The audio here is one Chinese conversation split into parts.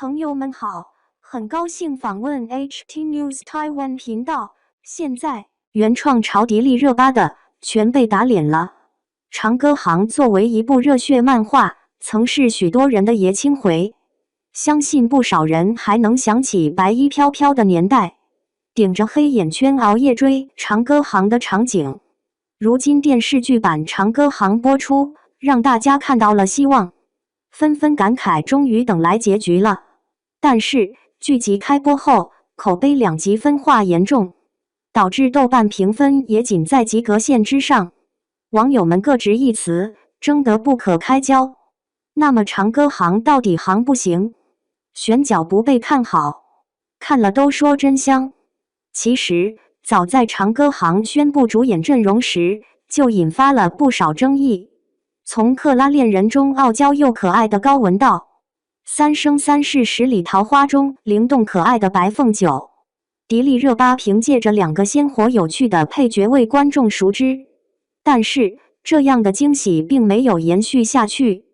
朋友们好，很高兴访问 HT News Taiwan 频道。现在，原创朝迪丽热巴的全被打脸了。长歌行作为一部热血漫画，曾是许多人的爷青回。相信不少人还能想起白衣飘飘的年代，顶着黑眼圈熬夜追长歌行的场景。如今电视剧版长歌行播出，让大家看到了希望，纷纷感慨终于等来结局了。但是剧集开播后，口碑两极分化严重，导致豆瓣评分也仅在及格线之上，网友们各执一词，争得不可开交。那么长歌行到底行不行？选角不被看好，看了都说真香。其实早在长歌行宣布主演阵容时，就引发了不少争议。从克拉恋人中傲娇又可爱的高文到三生三世十里桃花中灵动可爱的白凤九，迪丽热巴凭借着两个鲜活有趣的配角为观众熟知。但是这样的惊喜并没有延续下去。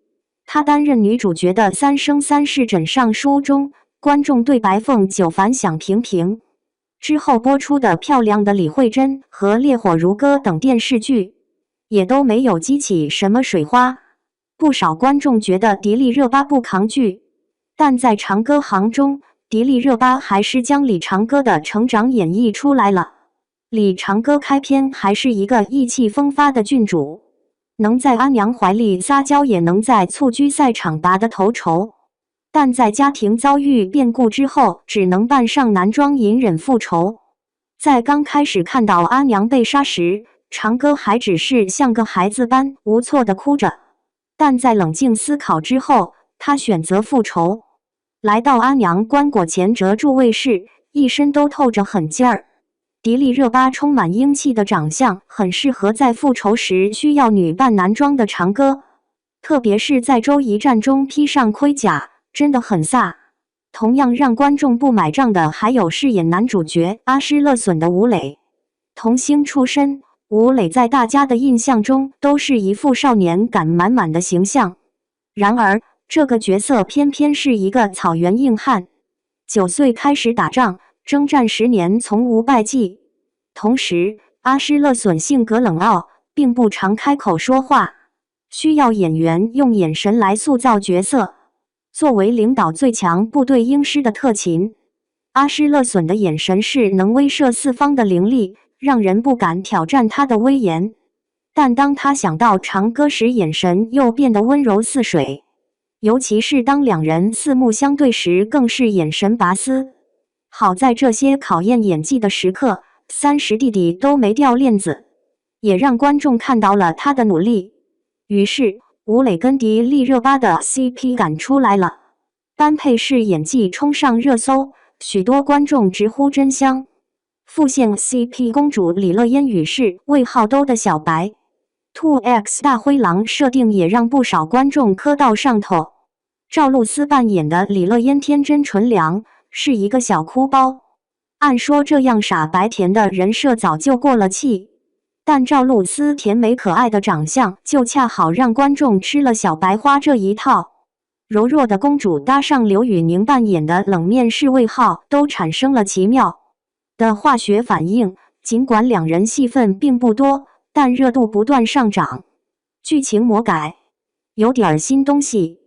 她担任女主角的《三生三世枕上书》中，观众对白凤九反响平平。之后播出的《漂亮的李慧珍》和《烈火如歌》等电视剧，也都没有激起什么水花。不少观众觉得迪丽热巴不抗拒，但在长歌行中，迪丽热巴还是将李长歌的成长演绎出来了。李长歌开篇还是一个意气风发的郡主，能在阿娘怀里撒娇，也能在蹴鞠赛场拔得头筹。但在家庭遭遇变故之后，只能扮上男装隐忍复仇。在刚开始看到阿娘被杀时，长歌还只是像个孩子般无措地哭着。但在冷静思考之后，他选择复仇。来到阿娘棺椁前折柱位时，一身都透着狠劲儿。迪丽热巴充满英气的长相，很适合在复仇时需要女扮男装的长歌。特别是在周一战中披上盔甲，真的很飒。同样让观众不买账的还有饰演男主角阿诗勒隼的吴磊。童星出身，吴磊在大家的印象中都是一副少年感满满的形象。然而这个角色偏偏是一个草原硬汉，9岁开始打仗，征战10年从无败绩。同时阿诗勒隼性格冷傲，并不常开口说话，需要演员用眼神来塑造角色。作为领导最强部队鹰师的特勤，阿诗勒隼的眼神是能威慑四方的凌厉，让人不敢挑战他的威严。但当他想到长歌时，眼神又变得温柔似水，尤其是当两人四目相对时，更是眼神拔丝。好在这些考验演技的时刻，30弟弟都没掉链子，也让观众看到了他的努力。于是吴磊跟迪丽热巴的 CP 感出来了，般配式演技冲上热搜，许多观众直呼真香。复线 CP 公主李乐嫣与是魏浩都的小白 2X 大灰狼设定也让不少观众磕到上头。赵露思扮演的李乐嫣天真纯良，是一个小哭包。按说这样傻白甜的人设早就过了气，但赵露思甜美可爱的长相就恰好让观众吃了小白花这一套。柔弱的公主搭上刘宇宁扮演的冷面侍卫浩，都产生了奇妙的化学反应。尽管两人戏份并不多，但热度不断上涨。剧情魔改，有点新东西。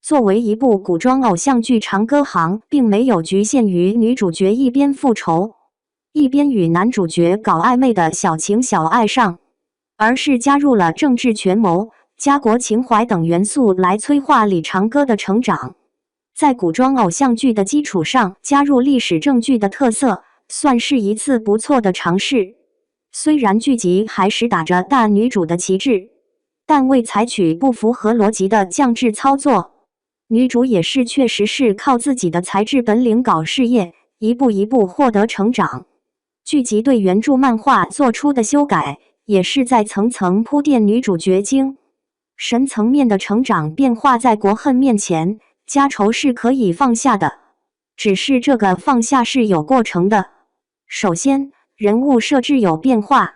作为一部古装偶像剧，长歌行并没有局限于女主角一边复仇，一边与男主角搞暧昧的小情小爱上，而是加入了政治权谋、家国情怀等元素来催化李长歌的成长。在古装偶像剧的基础上加入历史正剧的特色，算是一次不错的尝试。虽然剧集还是打着大女主的旗帜，但未采取不符合逻辑的降智操作。女主也是确实是靠自己的才智本领搞事业，一步一步获得成长。剧集对原著漫画做出的修改，也是在层层铺垫女主角精神层面的成长变化。在国恨面前，家仇是可以放下的，只是这个放下是有过程的。首先，人物设置有变化。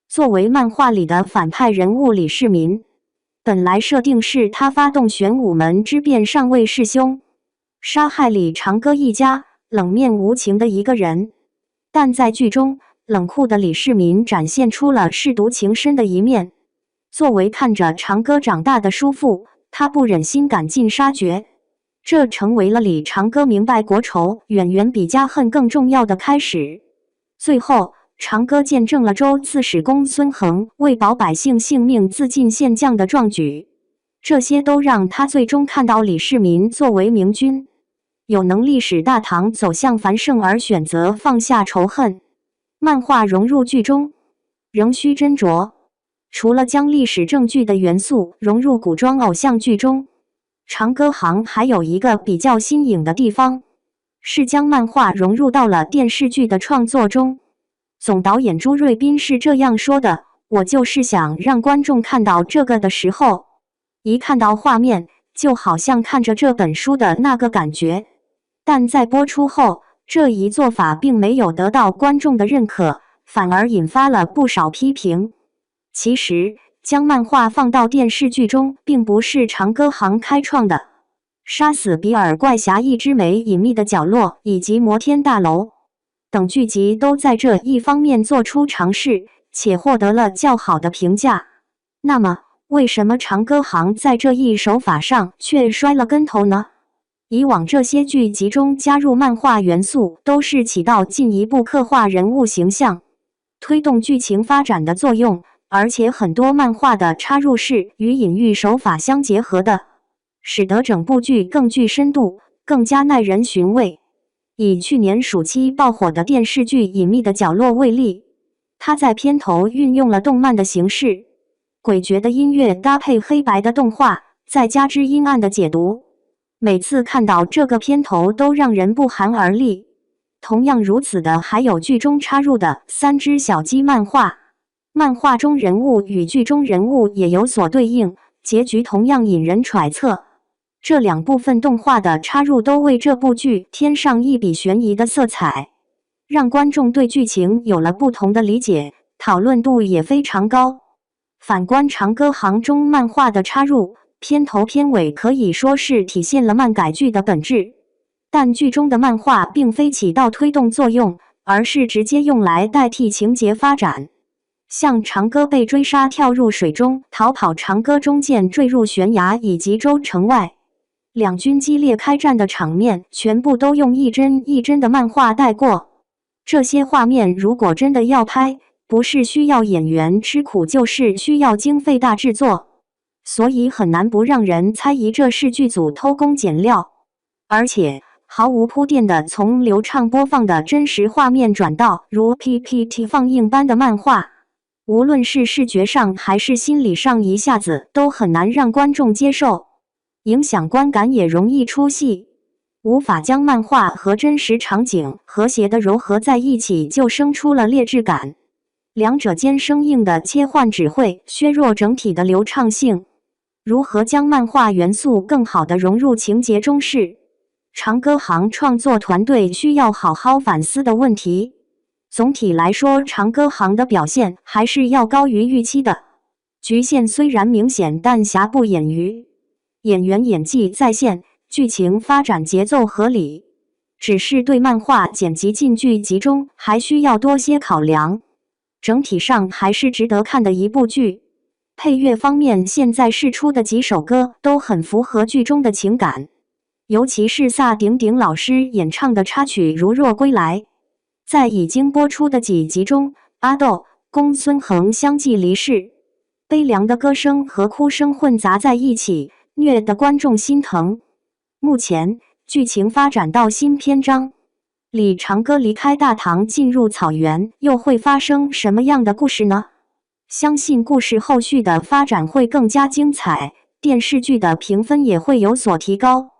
作为漫画里的反派人物李世民，本来设定是他发动玄武门之变上位弑兄，杀害李长歌一家，冷面无情的一个人。但在剧中，冷酷的李世民展现出了舐犊情深的一面。作为看着长歌长大的叔父，他不忍心赶尽杀绝，这成为了李长歌明白国仇远远比家恨更重要的开始。最后，长歌见证了周刺史公孙恒为保百姓性命自尽献将的壮举，这些都让他最终看到李世民作为明君，有能力使大唐走向繁盛而选择放下仇恨。漫画融入剧中，仍需斟酌。除了将历史正剧的元素融入古装偶像剧中，长歌行还有一个比较新颖的地方，是将漫画融入到了电视剧的创作中。总导演朱瑞斌是这样说的：“我就是想让观众看到这个的时候，一看到画面，就好像看着这本书的那个感觉。但在播出后，这一做法并没有得到观众的认可，反而引发了不少批评。其实，将漫画放到电视剧中，并不是长歌行开创的。杀死比尔怪侠一枝梅、隐秘的角落以及摩天大楼等剧集都在这一方面做出尝试，且获得了较好的评价。那么，为什么长歌行在这一手法上却摔了跟头呢？以往这些剧集中加入漫画元素，都是起到进一步刻画人物形象、推动剧情发展的作用，而且很多漫画的插入是与隐喻手法相结合的，使得整部剧更具深度，更加耐人寻味。以去年暑期爆火的电视剧《隐秘的角落》为例，它在片头运用了动漫的形式，诡谲的音乐搭配黑白的动画，再加之阴暗的解读，每次看到这个片头都让人不寒而栗。同样如此的还有剧中插入的3只小鸡漫画，漫画中人物与剧中人物也有所对应，结局同样引人揣测。这两部分动画的插入都为这部剧添上一笔悬疑的色彩，让观众对剧情有了不同的理解，讨论度也非常高。反观长歌行中漫画的插入，片头片尾可以说是体现了漫改剧的本质，但剧中的漫画并非起到推动作用，而是直接用来代替情节发展。像长歌被追杀跳入水中逃跑，长歌中箭坠入悬崖，以及周城外两军激烈开战的场面，全部都用一帧一帧的漫画带过。这些画面如果真的要拍，不是需要演员吃苦，就是需要经费大制作，所以很难不让人猜疑这是剧组偷工减料。而且毫无铺垫的从流畅播放的真实画面转到如 PPT 放映般的漫画，无论是视觉上还是心理上，一下子都很难让观众接受，影响观感也容易出戏，无法将漫画和真实场景和谐地糅合在一起，就生出了劣质感。两者间生硬的切换只会削弱整体的流畅性。如何将漫画元素更好地融入情节中，是长歌行创作团队需要好好反思的问题。总体来说，长歌行的表现还是要高于预期的，局限虽然明显，但瑕不掩瑜。演员演技在线，剧情发展节奏合理，只是对漫画剪辑进剧集中还需要多些考量。整体上还是值得看的一部剧。配乐方面，现在释出的几首歌都很符合剧中的情感，尤其是萨顶顶老师演唱的插曲《如若归来》。在已经播出的几集中，阿豆、公孙恒相继离世，悲凉的歌声和哭声混杂在一起，虐得观众心疼。目前剧情发展到新篇章，李长歌离开大唐进入草原，又会发生什么样的故事呢？相信故事后续的发展会更加精彩，电视剧的评分也会有所提高。